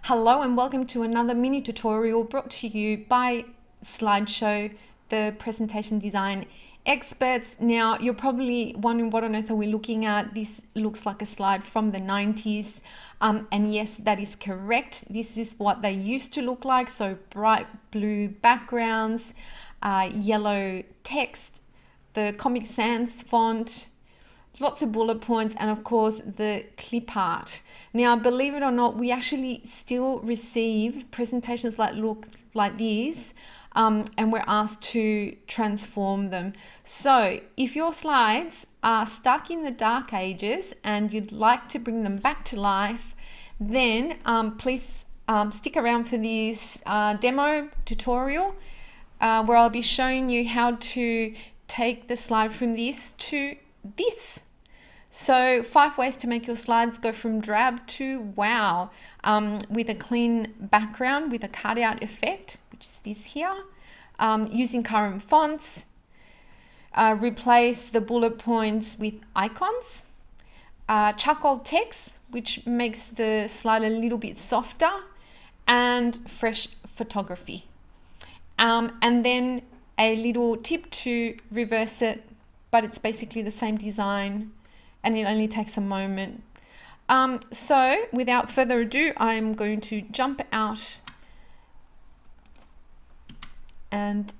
Hello and welcome to another mini tutorial brought to you by Slidesho, the presentation design experts. Now, you're probably wondering what on earth are we looking at? This looks like a slide from the 90s. And yes, that is correct. This is what they used to look like. So bright blue backgrounds, yellow text, the Comic Sans font, lots of bullet points, and of course the clip art. Now, believe it or not, we actually still receive presentations that look like these, and we're asked to transform them. So if your slides are stuck in the dark ages and you'd like to bring them back to life, then please stick around for this demo tutorial where I'll be showing you how to take the slide from this to this. So 5 ways to make your slides go from drab to wow, with a clean background with a cutout effect, which is this here, using current fonts, replace the bullet points with icons, charcoal text, which makes the slide a little bit softer, and fresh photography. And then a little tip to reverse it, but it's basically the same design and it only takes a moment. So without further ado, I'm going to jump out and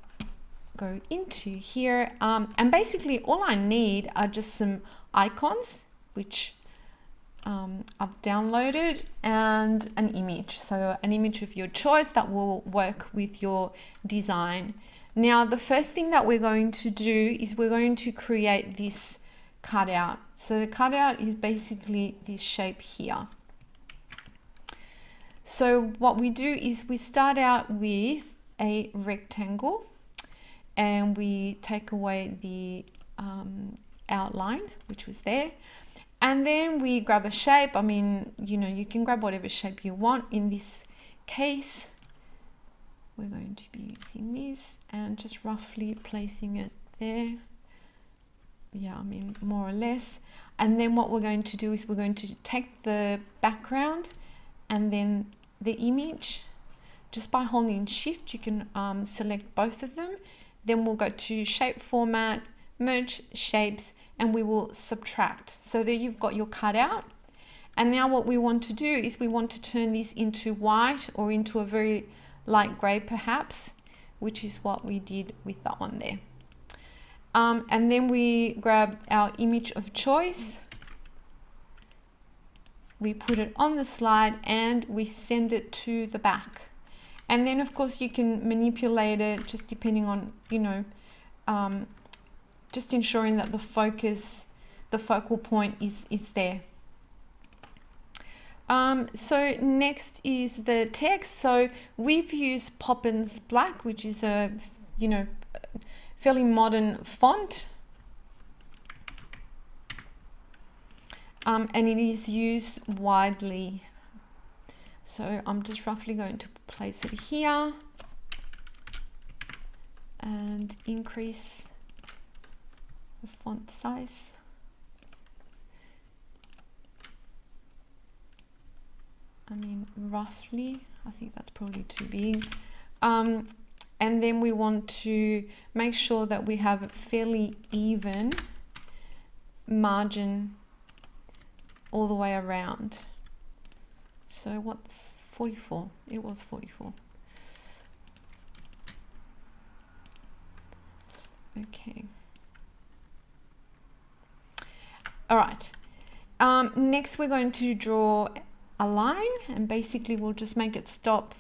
go into here. And basically all I need are just some icons, which I've downloaded, and an image. So an image of your choice that will work with your design. Now, the first thing that we're going to do is we're going to create this cutout. So the cutout is basically this shape here. So what we do is we start out with a rectangle and we take away the outline, which was there. And then we grab a shape. I mean, you can grab whatever shape you want. In this case, we're going to be using this and just roughly placing it there. Yeah, I mean, more or less. And then what we're going to do is we're going to take the background and then the image. Just by holding shift, you can select both of them. Then we'll go to shape format, merge shapes, and we will subtract. So there you've got your cutout. And now what we want to do is we want to turn this into white or into a very light gray perhaps, which is what we did with that one there. And then we grab our image of choice, we put it on the slide and we send it to the back. And then of course you can manipulate it just depending on, just ensuring that the focal point is there. So next is the text. So we've used Poppins Black, which is a, fairly modern font. And it is used widely. So I'm just roughly going to place it here and increase the font size. I mean, roughly, I think that's probably too big. And then we want to make sure that we have a fairly even margin all the way around. So what's 44? It was 44. Okay. All right. Next, we're going to draw a line, and basically we'll just make it stop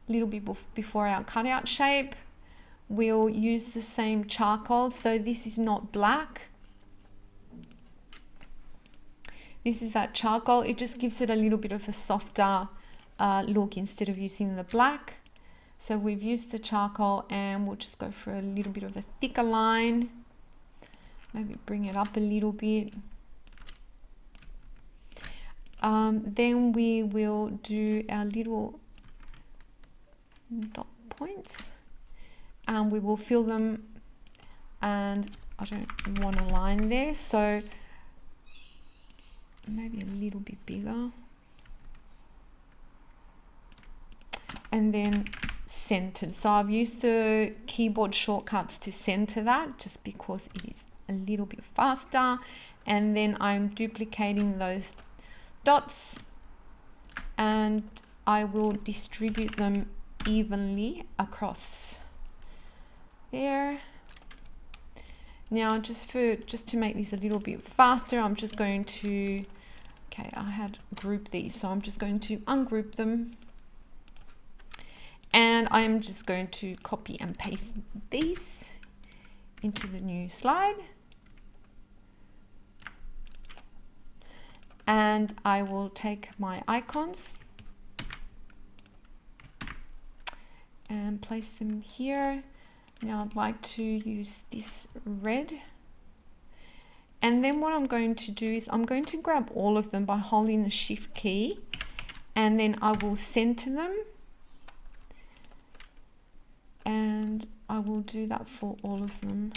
a little bit before our cutout shape. We'll use the same charcoal. So this is not black. This is that charcoal. It just gives it a little bit of a softer look instead of using the black. So we've used the charcoal and we'll just go for a little bit of a thicker line. Maybe bring it up a little bit. Then we will do our little dot points and we will fill them, and I don't want a line there, so maybe a little bit bigger. and then centered. So I've used the keyboard shortcuts to center that just because it is a little bit faster. And then I'm duplicating those dots and I will distribute them evenly across there. Now just to make this a little bit faster, I'm just going to, okay, I had grouped these, so I'm just going to ungroup them. And I'm just going to copy and paste these into the new slide. And I will take my icons and place them here. Now I'd like to use this red. And then what I'm going to do is I'm going to grab all of them by holding the Shift key, and then I will center them. And I will do that for all of them.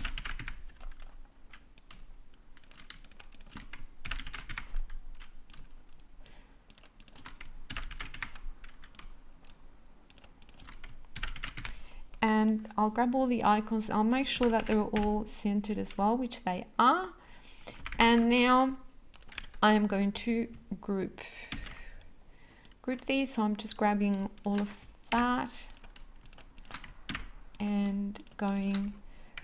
And I'll grab all the icons. I'll make sure that they're all centered as well, which they are. And now I am going to group these. So I'm just grabbing all of that and going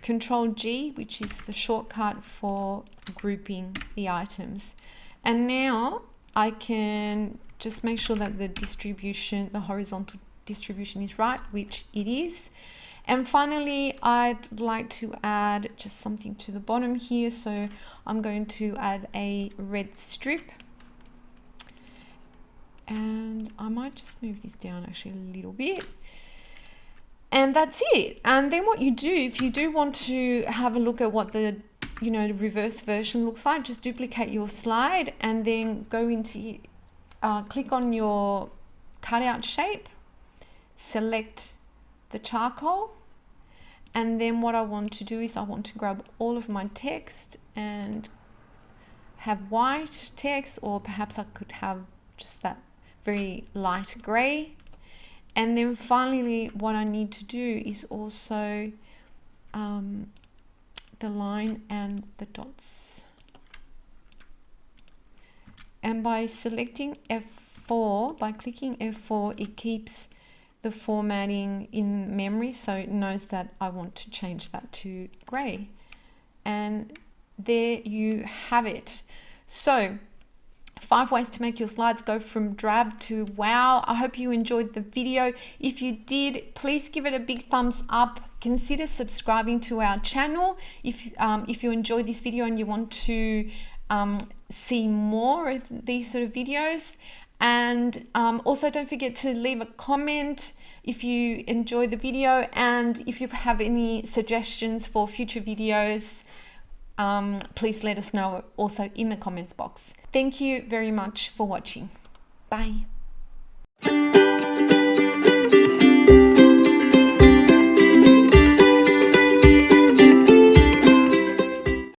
Control G, which is the shortcut for grouping the items. And now I can just make sure that the distribution, the horizontal distribution is right, which it is. And finally, I'd like to add just something to the bottom here. So I'm going to add a red strip. And I might just move this down actually a little bit. And that's it. And then what you do, if you do want to have a look at what the reverse version looks like, just duplicate your slide and then go into, click on your cutout shape, select the charcoal. And then what I want to do is I want to grab all of my text and have white text, or perhaps I could have just that very light gray. And then finally, what I need to do is also the line and the dots. And by selecting F4, by clicking F4, it keeps the formatting in memory, so it knows that I want to change that to gray. And there you have it. So 5 ways to make your slides go from drab to wow. I hope you enjoyed the video. If you did, please give it a big thumbs up. Consider subscribing to our channel if you enjoyed this video and you want to see more of these sort of videos. And also don't forget to leave a comment if you enjoy the video, and if you have any suggestions for future videos, please let us know also in the comments box. Thank you very much for watching. Bye.